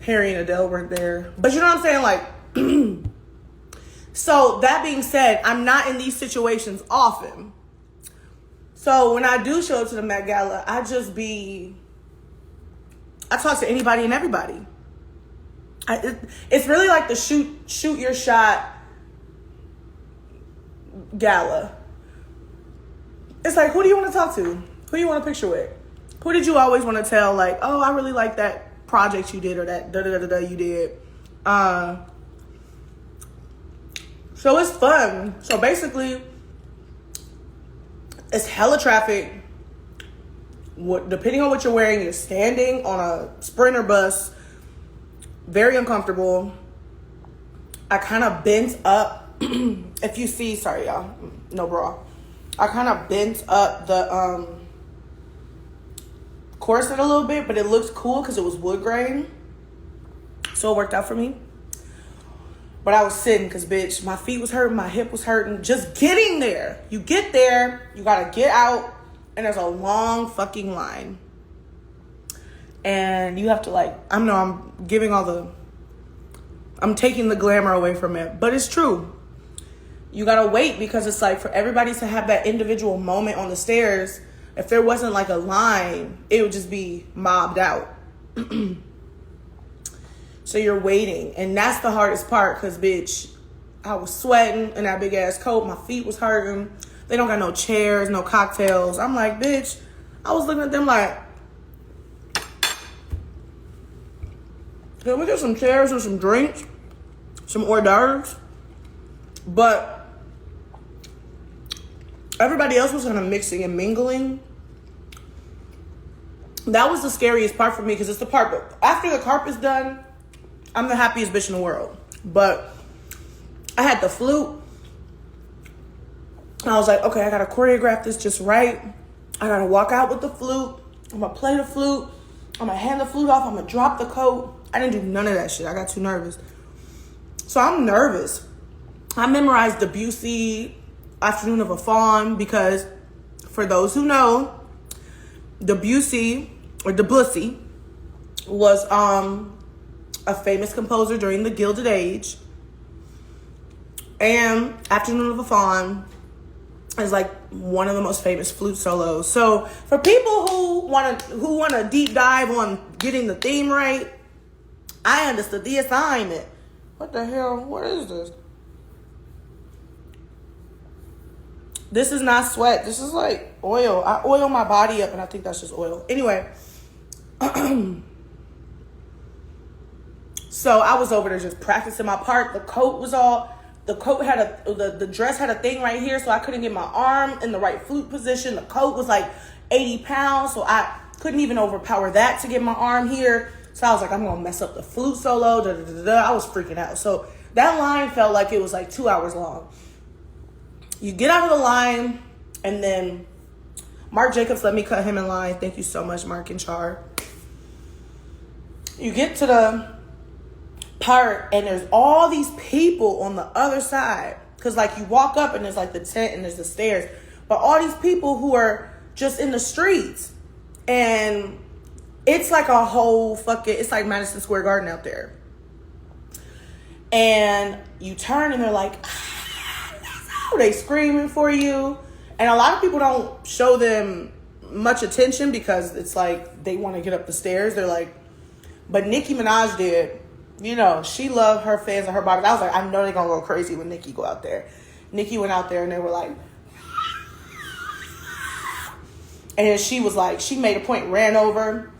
Harry and Adele weren't there. But you know what I'm saying? Like, so that being said, I'm not in these situations often. So when I do show up to the Met Gala, I talk to anybody and everybody. It's really like the shoot your shot gala. It's like, who do you want to talk to? Who do you want to picture with? Who did you always want to tell, like, oh, I really like that project you did, or that da-da-da-da you did? So it's fun. So basically, it's hella traffic. Depending on what you're wearing, you're standing on a Sprinter bus. Very uncomfortable. I kind of bent up. If you see, sorry y'all, no bra. I kind of bent up the corset a little bit, but it looks cool because it was wood grain. So it worked out for me. But I was sitting because, bitch, my feet was hurting, my hip was hurting. Just getting there. You get there, you gotta get out, and there's a long fucking line. And you have to, like, I'm taking the glamour away from it. But it's true. You gotta wait because it's like for everybody to have that individual moment on the stairs, if there wasn't like a line, it would just be mobbed out. So you're waiting. And that's the hardest part because, bitch, I was sweating in that big ass coat. My feet was hurting. They don't got no chairs, no cocktails. I'm like, bitch, I was looking at them like, can we get some chairs and some drinks? Some hors d'oeuvres? But everybody else was kind of mixing and mingling. That was the scariest part for me because it's the part, but after the carpet's done, I'm the happiest bitch in the world. But I had the flute. And I was like, okay, I gotta choreograph this just right. I gotta walk out with the flute. I'm gonna play the flute. I'm gonna hand the flute off. I'm gonna drop the coat. I didn't do none of that shit. I got too nervous. So I'm nervous. I memorized Debussy, Afternoon of a Faun, because for those who know, Debussy was a famous composer during the Gilded Age. And Afternoon of a Faun is like one of the most famous flute solos. So for people who want to deep dive on getting the theme right, I understood the assignment. What the hell? What is this? This is not sweat. This is like oil. I oil my body up and I think that's just oil. Anyway. So I was over there just practicing my part. The coat had the dress had a thing right here, so I couldn't get my arm in the right flute position. The coat was like 80 pounds, so I couldn't even overpower that to get my arm here. So I was like, I'm gonna mess up the flute solo. I was freaking out. So that line felt like it was like 2 hours long. You get out of the line, and then Marc Jacobs let me cut him in line. Thank you so much, Mark and Char. You get to the part, and there's all these people on the other side. Because, like, you walk up, and there's, like, the tent, and there's the stairs. But all these people who are just in the streets. And it's like a whole it's like Madison Square Garden out there. And you turn, and they're like, they screaming for you. And a lot of people don't show them much attention because it's like they want to get up the stairs. They're like, but Nicki Minaj did. You know, she loved her fans and her body. I was like, I know they're going to go crazy when Nicki go out there. Nicki went out there and they were like, and she was like, she made a point, ran over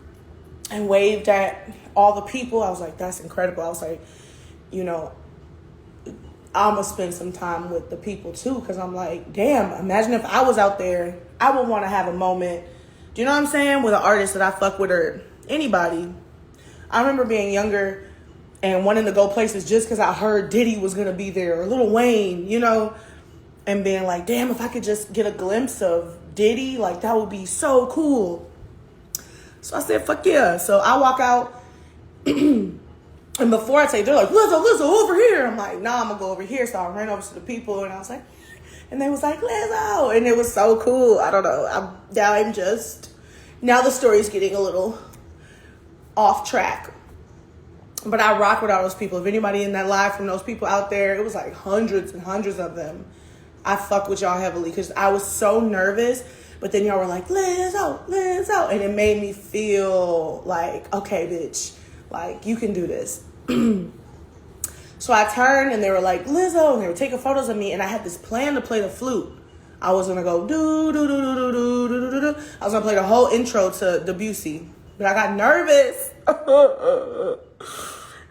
and waved at all the people. I was like, that's incredible. I was like, you know, I'm going to spend some time with the people too. Because I'm like, damn, imagine if I was out there, I would want to have a moment. Do you know what I'm saying? With an artist that I fuck with or anybody. I remember being younger and wanting to go places just because I heard Diddy was going to be there or Lil Wayne, you know, and being like, damn, if I could just get a glimpse of Diddy, like that would be so cool. So I said, fuck yeah. So I walk out and before I say, they're like, Lizzo, over here. I'm like, nah, I'm going to go over here. So I ran over to the people and I was like, and they was like, Lizzo. And it was so cool. I don't know. Now the story's getting a little off track. But I rock with all those people. If anybody in that live from those people out there, it was like hundreds and hundreds of them. I fuck with y'all heavily because I was so nervous. But then y'all were like, Lizzo, Lizzo. And it made me feel like, okay, bitch, like, you can do this. So I turned and they were like, Lizzo. And they were taking photos of me. And I had this plan to play the flute. I was going to go do. I was going to play the whole intro to Debussy. But I got nervous.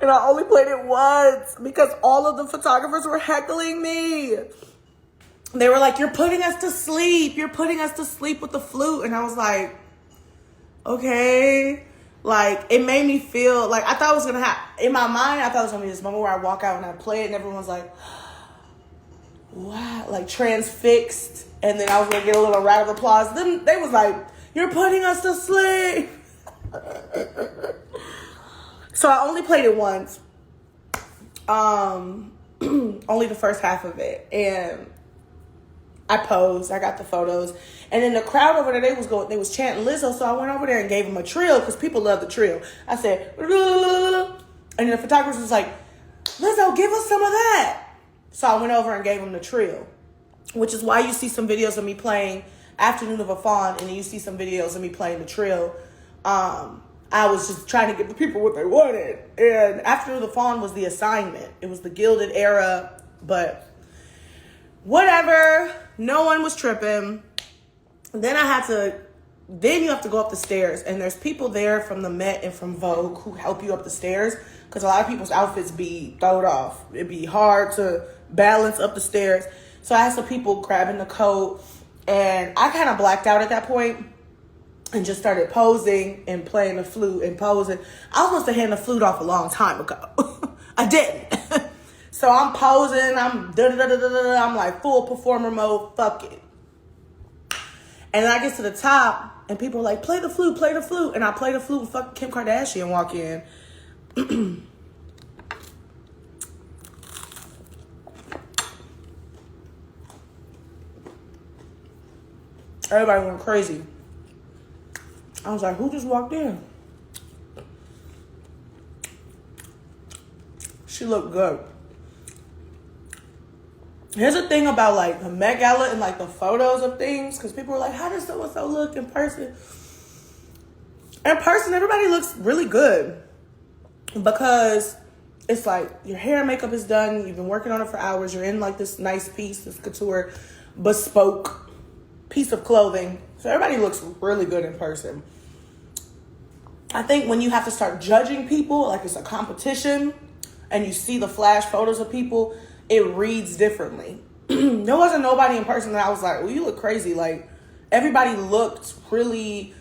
And I only played it once because all of the photographers were heckling me. They were like, you're putting us to sleep. You're putting us to sleep with the flute. And I was like, okay. Like, it made me feel like I thought it was going to happen. In my mind, I thought it was going to be this moment where I walk out and I play it and everyone's like, wow, like transfixed. And then I was going to get a little round of applause. Then they was like, you're putting us to sleep. So I only played it once. Only the first half of it. And I posed, I got the photos. And then the crowd over there, they was chanting Lizzo. So I went over there and gave them a trill because people love the trill. I said, and then the photographer was like, Lizzo, give us some of that. So I went over and gave them the trill, which is why you see some videos of me playing Afternoon of a Fawn, and then you see some videos of me playing the trill. I was just trying to give the people what they wanted. And Afternoon of the Fawn was the assignment. It was the Gilded Era, but whatever. No one was tripping. Then you have to go up the stairs, and there's people there from the Met and from Vogue who help you up the stairs because a lot of people's outfits be thrown off. It'd be hard to balance up the stairs. So I had some people grabbing the coat, and I kind of blacked out at that point and just started posing and playing the flute and posing. I was supposed to hand the flute off a long time ago. I didn't. So I'm posing, I'm like full performer mode, fuck it. And then I get to the top, and people are like, play the flute. And I play the flute, and fucking Kim Kardashian walk in. Everybody went crazy. I was like, who just walked in? She looked good. Here's the thing about like the Met Gala and like the photos of things, because people were like, how does so-and-so look in person? In person, everybody looks really good because it's like your hair and makeup is done. You've been working on it for hours. You're in like this nice piece, this couture, bespoke piece of clothing. So everybody looks really good in person. I think when you have to start judging people, like it's a competition, and you see the flash photos of people, it reads differently. There wasn't nobody in person that I was like, well, you look crazy. Like, everybody looked really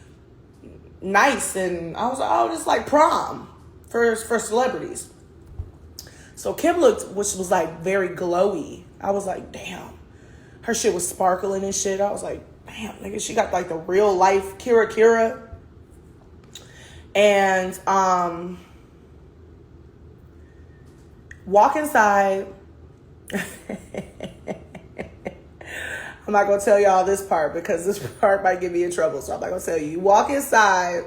nice, and I was like, oh, just like prom for celebrities. So Kim looked, which was like very glowy. I was like, damn. Her shit was sparkling and shit. I was like, damn, nigga, she got like the real life Kira. And walk inside. I'm not going to tell y'all this part because this part might get me in trouble. So I'm not going to tell you. You walk inside.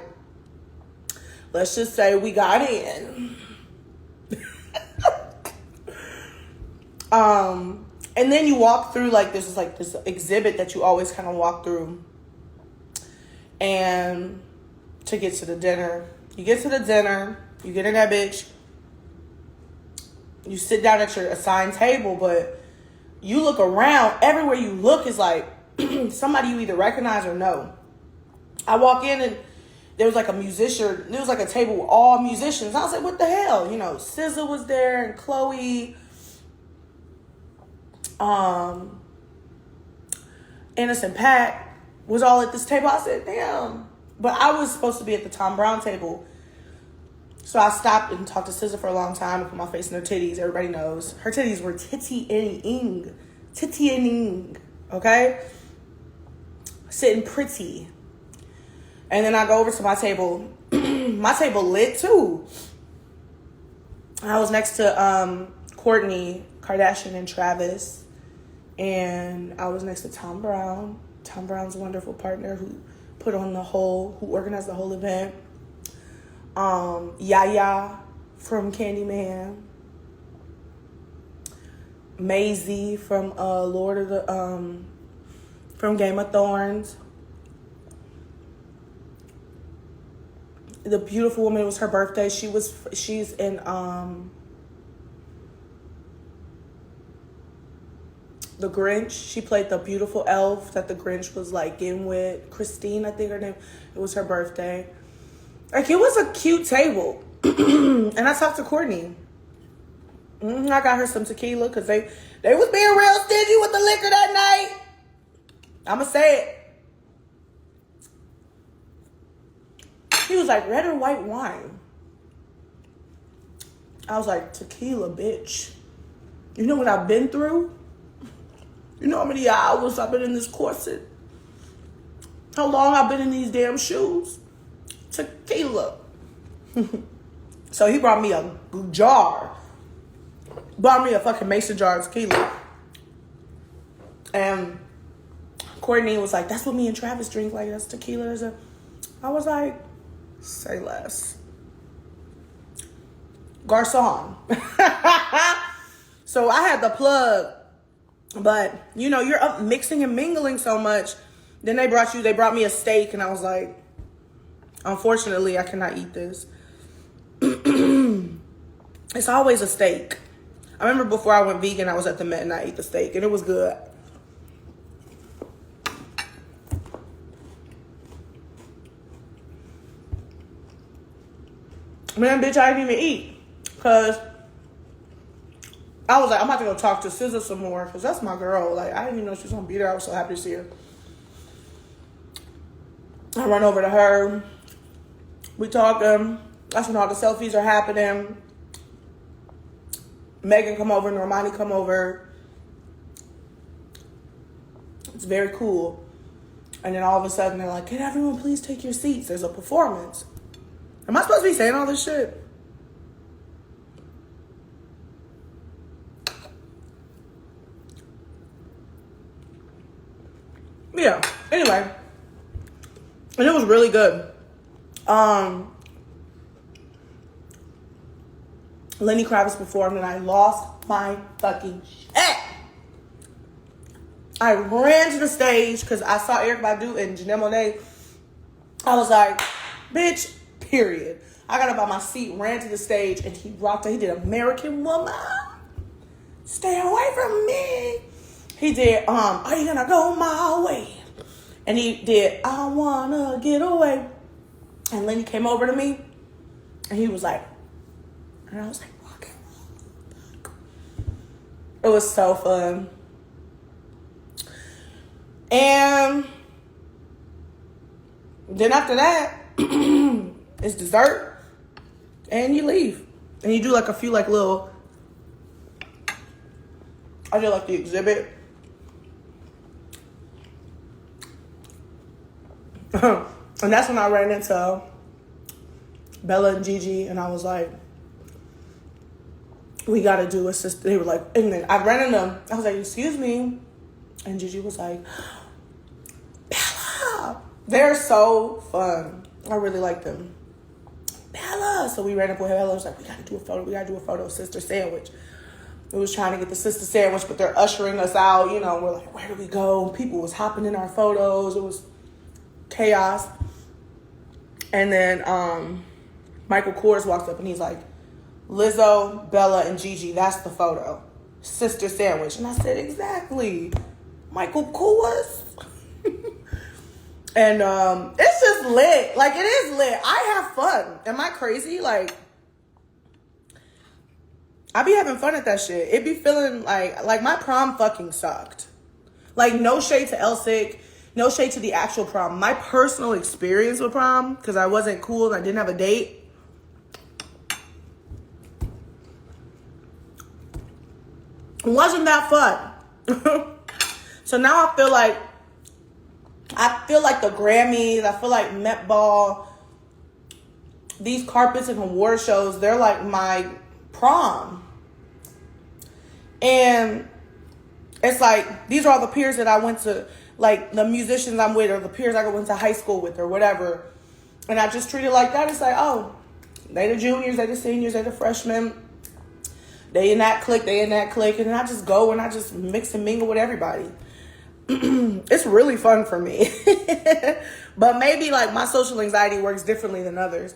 Let's just say we got in. And then you walk through like this is like this exhibit that you always kind of walk through. And to get to the dinner. You get to the dinner. You get in that bitch. You sit down at your assigned table, but you look around. Everywhere you look is like somebody you either recognize or know. I walk in and there was like a musician. There was like a table with all musicians. I was like, what the hell? You know, SZA was there and Chloe. Innocent Pat was all at this table. I said, damn. But I was supposed to be at the Tom Brown table. So I stopped and talked to SZA for a long time and put my face in her titties. Everybody knows. Her titties were titty-ing. Okay? Sitting pretty. And then I go over to my table. My table lit too. I was next to Kourtney Kardashian and Travis. And I was next to Tom Brown. Tom Brown's a wonderful partner who organized the whole event. Yaya from Candyman. Maisie from from Game of Thrones. The beautiful woman, it was her birthday. She's in The Grinch. She played the beautiful elf that the Grinch was like in with. Christine, I think her name. It was her birthday. Like, it was a cute table. And I talked to Courtney. I got her some tequila because they was being real stingy with the liquor that night. I'ma say it. He was like, red or white wine? I was like, tequila, bitch. You know what I've been through? You know how many hours I've been in this corset? How long I've been in these damn shoes? Tequila. So he brought me a jar. Bought me a fucking mason jar of tequila. And Courtney was like, that's what me and Travis drink. Like, that's tequila. I was like, say less. Garcon. So I had the plug. But, you know, you're up mixing and mingling so much. Then they brought me a steak. And I was like, unfortunately, I cannot eat this. It's always a steak. I remember before I went vegan, I was at the Met and I ate the steak. And it was good. Man, bitch, I didn't even eat. Because I was like, I'm about to go talk to SZA some more. Because that's my girl. Like, I didn't even know she was going to be there. I was so happy to see her. I run over to her. We talking. That's when all the selfies are happening. Megan come over. Normani come over. It's very cool. And then all of a sudden, they're like, can everyone please take your seats? There's a performance. Am I supposed to be saying all this shit? Yeah. Anyway. And it was really good. Lenny Kravitz performed and I lost my fucking shit. I ran to the stage because I saw Erykah Badu and Janelle Monáe. I was like, bitch, period. I got up on my seat, ran to the stage, and he rocked it. He did American Woman. Stay away from me. He did, Are You Gonna Go My Way? And he did, I Wanna Get Away. And Lenny came over to me, and he was like, and I was like, rock and roll. It was so fun. And then after that, it's dessert. And you leave. And you do like a few like little, I did like the exhibit. And that's when I ran into Bella and Gigi, and I was like, we gotta do a sister. They were like, and then I ran into them. I was like, excuse me. And Gigi was like, Bella. They're so fun. I really like them. Bella. So we ran up with Bella. I was like, we gotta do a photo. We gotta do a photo. Sister sandwich. We was trying to get the sister sandwich, but they're ushering us out. You know, we're like, where do we go? People was hopping in our photos. It was chaos. And then Michael Kors walks up and he's like, Lizzo, Bella, and Gigi, that's the photo. Sister sandwich. And I said, exactly. Michael Kors. And it's just lit. Like, it is lit. I have fun. Am I crazy? Like, I be having fun at that shit. It be feeling like my prom fucking sucked. Like, no shade to Elsick. No shade to the actual prom. My personal experience with prom, because I wasn't cool and I didn't have a date, wasn't that fun. So now I feel like the Grammys, I feel like Met Ball, these carpets and award shows, they're like my prom. And it's like, these are all the peers that I went to, like the musicians I'm with or the peers I went to high school with or whatever. And I just treat it like that. It's like, oh, They the juniors, they the seniors, they the freshmen. They in that clique, they in that clique. And then I just go and I just mix and mingle with everybody. It's really fun for me. But maybe like my social anxiety works differently than others.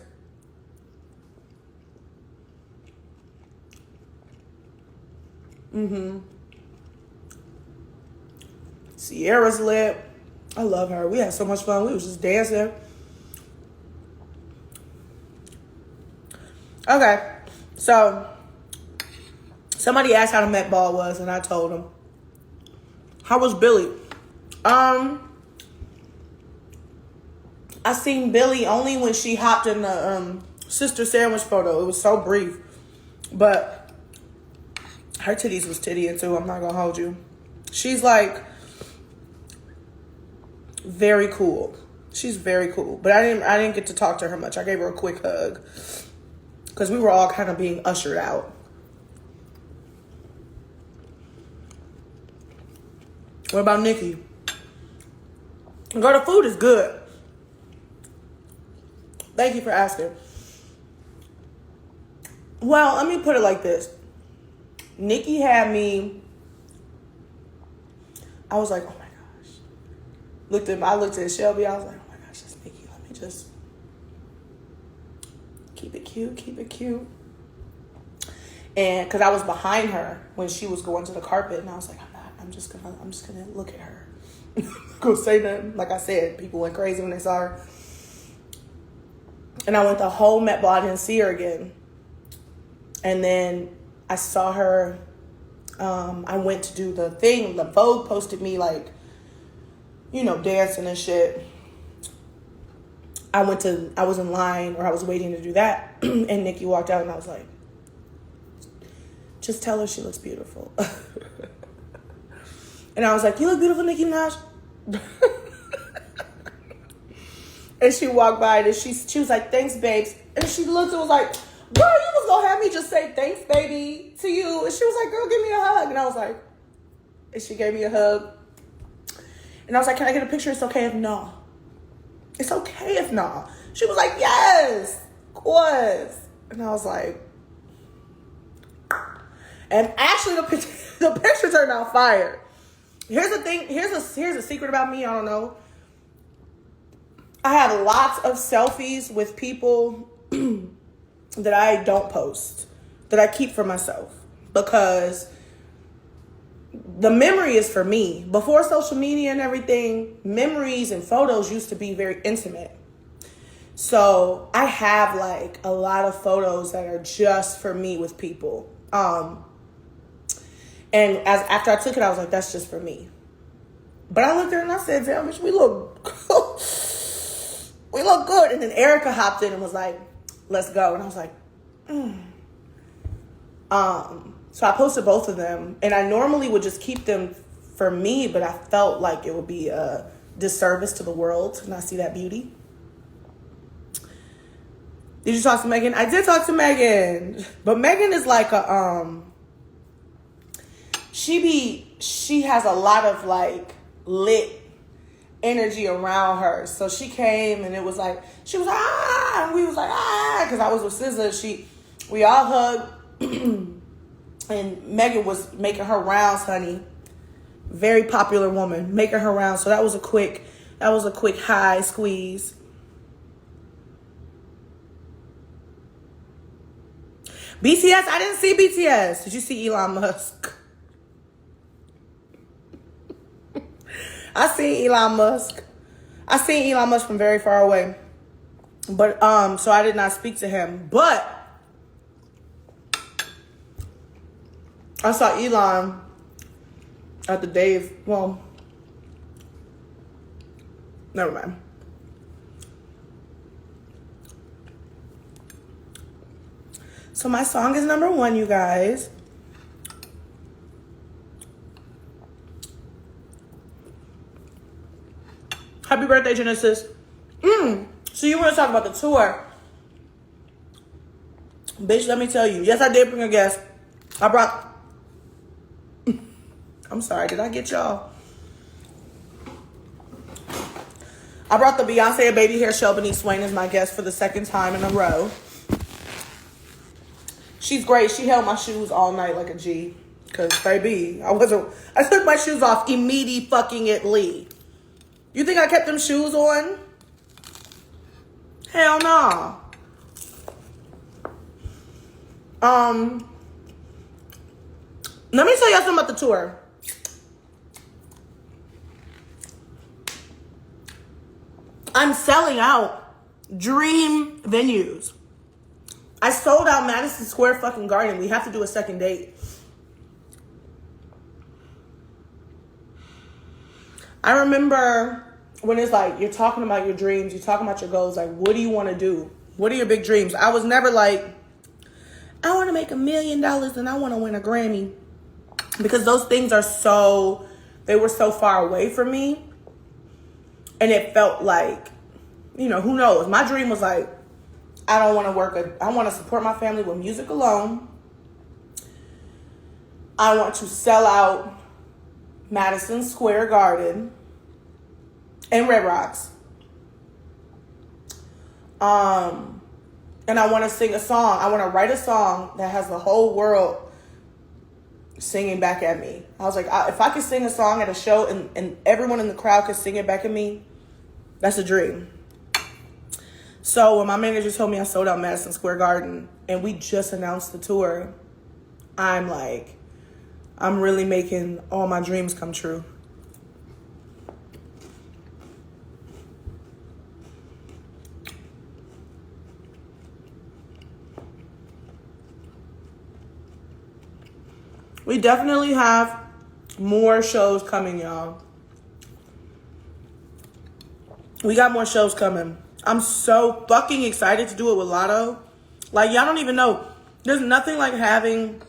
Sierra's lit. I love her. We had so much fun. We was just dancing. Okay, so somebody asked how the Met Ball was, and I told them. How was Billy? I seen Billy only when she hopped in the sister sandwich photo. It was so brief, but her titties was tittying too. I'm not gonna hold you. She's like very cool. She's very cool, but I didn't get to talk to her much. I gave her a quick hug because we were all kind of being ushered out. What about Nikki? Girl, the food is good. Thank you for asking. Well, let me put it like this. Nikki had me. I was like, oh my gosh. I looked at Shelby. I was like, oh my gosh, that's Nikki. Let me just keep it cute, keep it cute. And because I was behind her when she was going to the carpet, and I was like, I'm just gonna look at her. Go say nothing. Like I said, people went crazy when they saw her. And I went the whole Met Ball. I didn't see her again. And then I saw her. I went to do the thing. The Vogue posted me like, dancing and shit. I was in line, or I was waiting to do that. And Nikki walked out, and I was like, just tell her she looks beautiful. And I was like, you look beautiful, Nicki Minaj. And she walked by, and she was like, thanks, babes. And she looked and was like, girl, you was gonna have me just say thanks, baby, to you. And she was like, girl, give me a hug. And I was like, and she gave me a hug. And I was like, can I get a picture? It's okay if no. It's okay if no. She was like, yes, of course. And I was like, and actually the picture turned out fire. Here's the thing. Here's a secret about me. I don't know. I have lots of selfies with people that I don't post, that I keep for myself, because the memory is for me. Before social media and everything, memories and photos used to be very intimate. So I have like a lot of photos that are just for me with people. And after I took it, I was like, that's just for me. But I looked there and I said, damn, bitch, we look good. And then Erica hopped in and was like, let's go. And I was like, So I posted both of them. And I normally would just keep them for me, but I felt like it would be a disservice to the world to not see that beauty. Did you talk to Megan? I did talk to Megan. But Megan is like she has a lot of like lit energy around her. So she came and it was like, she was like, ah, and we was like, ah, because I was with SZA. We all hugged. And Megan was making her rounds, honey. Very popular woman, making her rounds. So that was a quick high squeeze. BTS, I didn't see BTS. Did you see Elon Musk? I seen Elon Musk. I seen Elon Musk from very far away. But so I did not speak to him. But I saw Elon at the Dave. Well, never mind. So my song is number 1, you guys. Happy birthday, Genesis. So you want to talk about the tour? Bitch, let me tell you. Yes, I did bring a guest. I'm sorry, did I get y'all? I brought the Beyonce and Baby Hair Shelby Swain as my guest for the second time in a row. She's great. She held my shoes all night like a G. Cause baby, I took my shoes off immediately. You think I kept them shoes on? Hell no. Let me tell y'all something about the tour. I'm selling out dream venues. I sold out Madison Square fucking Garden. We have to do a second date. I remember when it's like, you're talking about your dreams, you're talking about your goals, like, what do you want to do? What are your big dreams? I was never like, I want to make $1 million and I want to win a Grammy. Because those things they were so far away from me. And it felt like, who knows? My dream was like, I want to support my family with music alone. I want to sell out Madison Square Garden and Red Rocks. And I want to sing a song. I want to write a song that has the whole world singing back at me. I was like, if I could sing a song at a show and everyone in the crowd could sing it back at me, that's a dream. So when my manager told me I sold out Madison Square Garden and we just announced the tour, I'm like, I'm really making all my dreams come true. We definitely have more shows coming, y'all. We got more shows coming. I'm so fucking excited to do it with Lotto. Like, y'all don't even know. There's nothing like having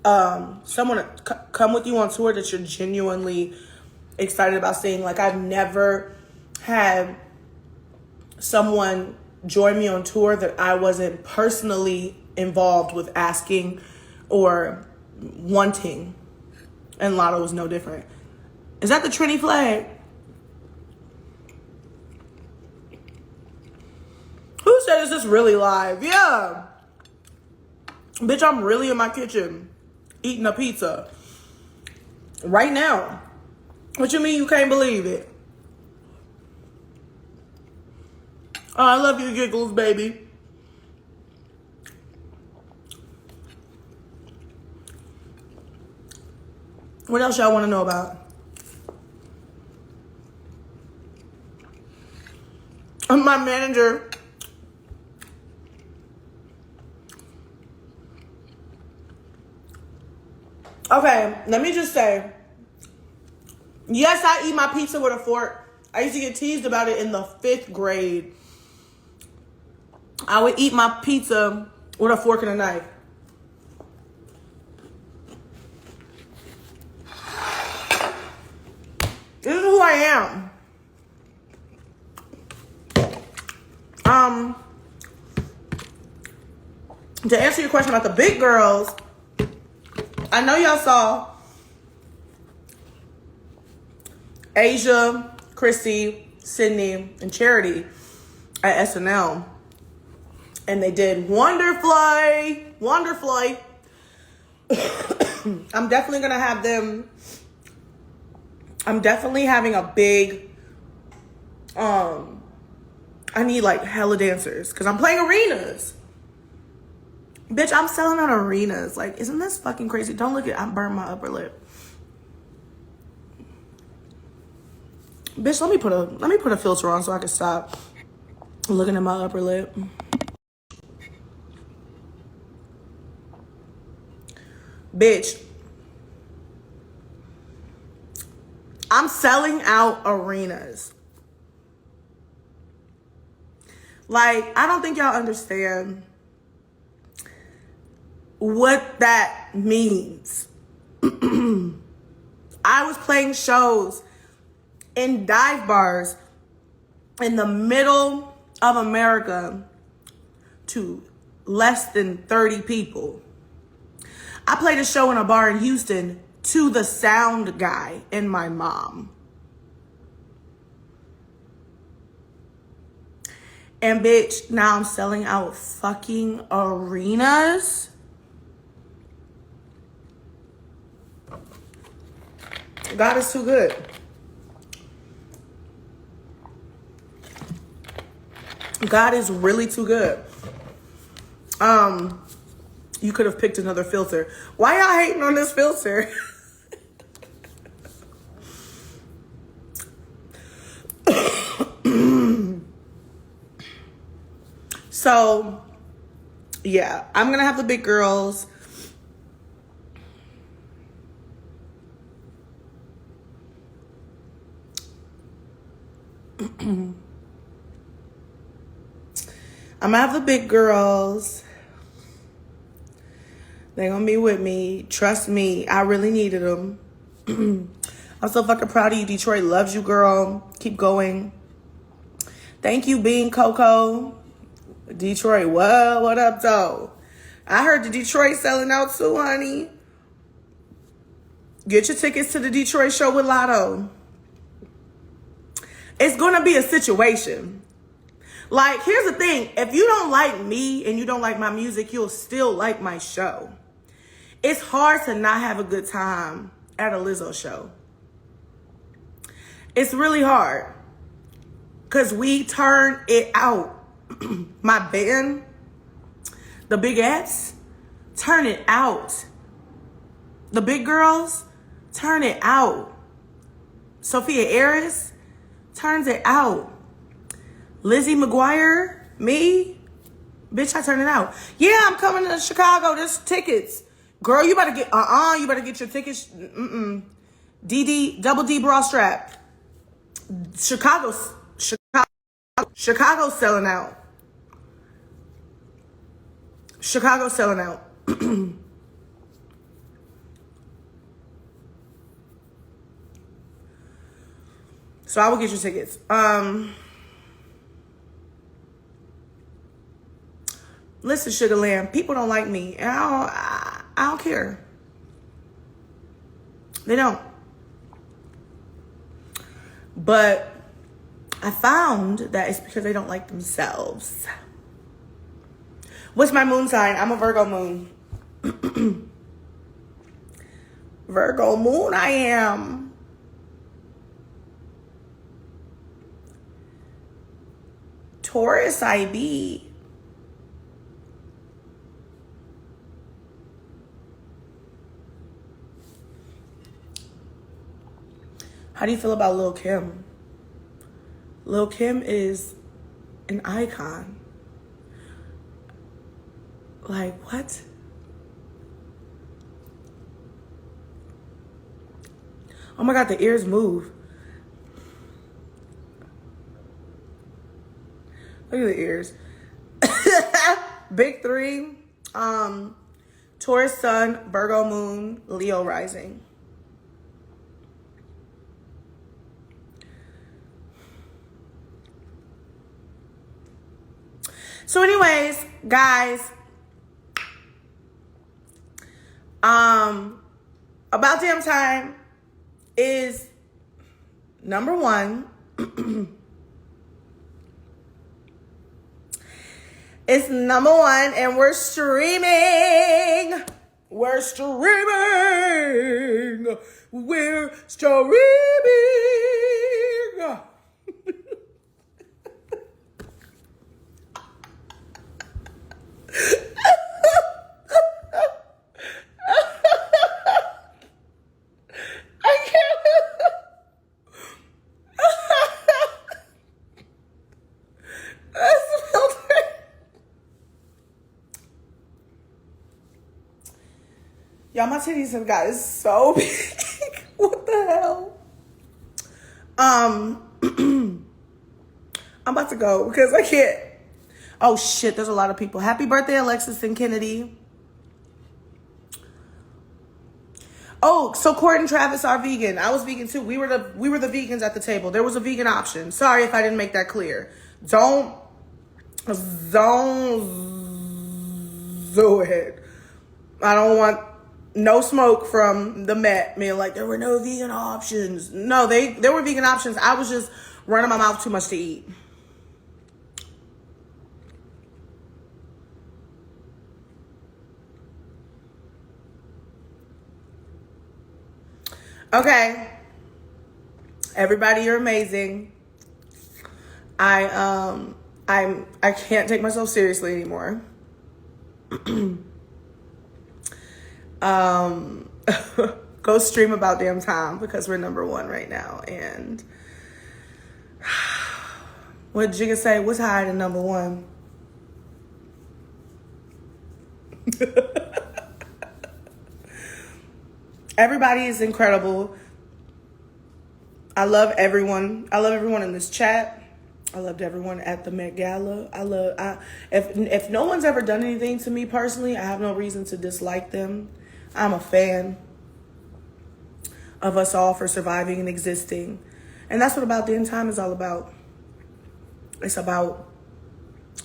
someone come with you on tour that you're genuinely excited about seeing. Like, I've never had someone join me on tour that I wasn't personally involved with asking or wanting. And Lotto was no different. Is that the Trinity flag? Who said, is this really live? Yeah. Bitch, I'm really in my kitchen eating a pizza right now. What you mean you can't believe it? Oh, I love your giggles, baby. What else y'all want to know about? My manager. Okay, let me just say, yes, I eat my pizza with a fork. I used to get teased about it in the 5th grade. I would eat my pizza with a fork and a knife. This is who I am. To answer your question about the big girls, I know y'all saw Asia, Chrissy, Sydney, and Charity at SNL. And they did wonderfully. I'm definitely going to have them. I'm definitely having a big, I need like hella dancers because I'm playing arenas. Bitch, I'm selling out arenas. Like, isn't this fucking crazy? Don't look at, I burned my upper lip. Bitch, let me put a filter on so I can stop looking at my upper lip. Bitch, I'm selling out arenas. Like, I don't think y'all understand what that means. I was playing shows in dive bars in the middle of America to less than 30 people. I played a show in a bar in Houston to the sound guy and my mom. And bitch, now I'm selling out fucking arenas. God is too good. God is really too good. You could have picked another filter. Why y'all hating on this filter? So, yeah, I'm going to have the big girls. I'm going to have the big girls. They're going to be with me. Trust me, I really needed them. I'm so fucking proud of you. Detroit loves you, girl. Keep going. Thank you, Bean Coco. Detroit, what up, though? I heard the Detroit selling out too, honey. Get your tickets to the Detroit show with Lotto. It's going to be a situation. Like, here's the thing. If you don't like me and you don't like my music, you'll still like my show. It's hard to not have a good time at a LIZZO show. It's really hard. Because we turn it out. My band, the Bigettes, turn it out. The big girls, turn it out. Sophia Aris turns it out. Lizzie McGuire, me, bitch, I turn it out. Yeah, I'm coming to Chicago. There's tickets. Girl, you better get, you better get your tickets. Double D bra strap. Chicago's selling out. Chicago's selling out. So I will get your tickets. Listen, Sugar Lamb, people don't like me, and I don't care. They don't. But I found that it's because they don't like themselves. What's my moon sign? I'm a Virgo moon. Virgo moon, I am. Taurus, I be. How do you feel about Lil' Kim? Lil' Kim is an icon. Like, what? Oh my God, the ears move. Look at the ears. Big three. Taurus sun, Virgo moon, Leo rising. So anyways, guys, About Damn Time is number one. It's number one, and we're streaming. We're streaming. We're streaming. Y'all, my titties have gotten so big. What the hell? I'm about to go because I can't. Oh shit, there's a lot of people. Happy birthday, Alexis and Kennedy. Oh, so Court and Travis are vegan. I was vegan too. We were the vegans at the table. There was a vegan option. Sorry if I didn't make that clear. Don't do it. I don't want no smoke from the Met being like there were no vegan options. No, there were vegan options. I was just running my mouth too much to eat. Okay. Everybody, you're amazing. I can't take myself seriously anymore. Go stream about damn time because we're number one right now. And what Jigga say? What's higher than number one? Everybody is incredible. I love everyone. I love everyone in this chat. I loved everyone at the Met Gala. If no one's ever done anything to me personally, I have no reason to dislike them. I'm a fan of us all for surviving and existing. And that's what About Damn Time is all about. It's about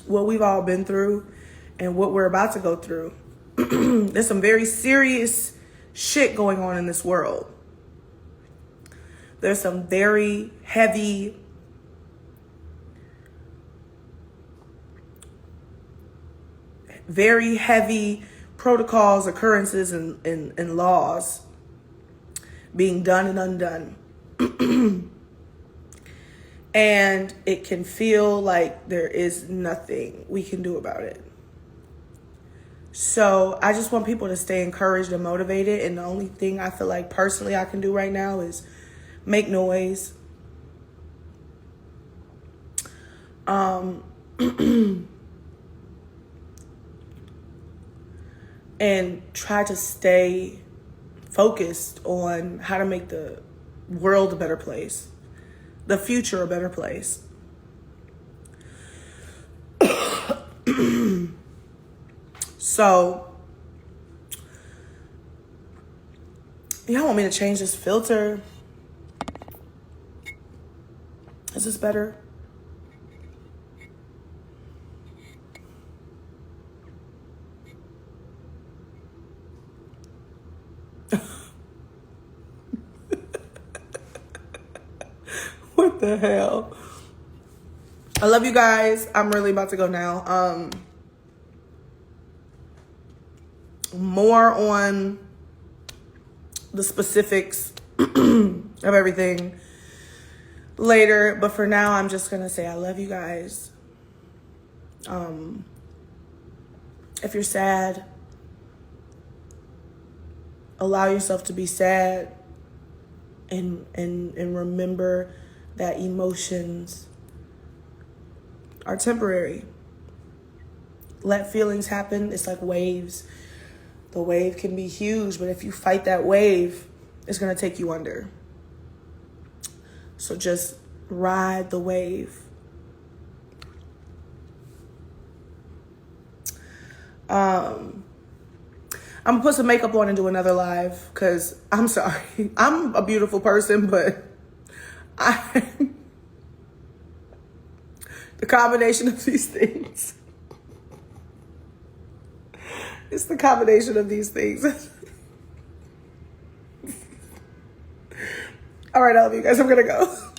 what we've all been through and what we're about to go through. There's some very serious shit going on in this world. There's some very heavy protocols, occurrences, and laws being done and undone. And it can feel like there is nothing we can do about it. So I just want people to stay encouraged and motivated. And the only thing I feel like personally I can do right now is make noise. And try to stay focused on how to make the world a better place, the future a better place. So, y'all want me to change this filter? Is this better? What the hell? I love you guys. I'm really about to go now. More on the specifics of everything later. But for now, I'm just going to say I love you guys. If you're sad, allow yourself to be sad and remember that emotions are temporary. Let feelings happen. It's like waves. The wave can be huge, but if you fight that wave, it's going to take you under. So just ride the wave. I'm going to put some makeup on and do another live because I'm sorry. I'm a beautiful person, but the combination of these things. It's the combination of these things. All right, I love you guys. I'm going to go.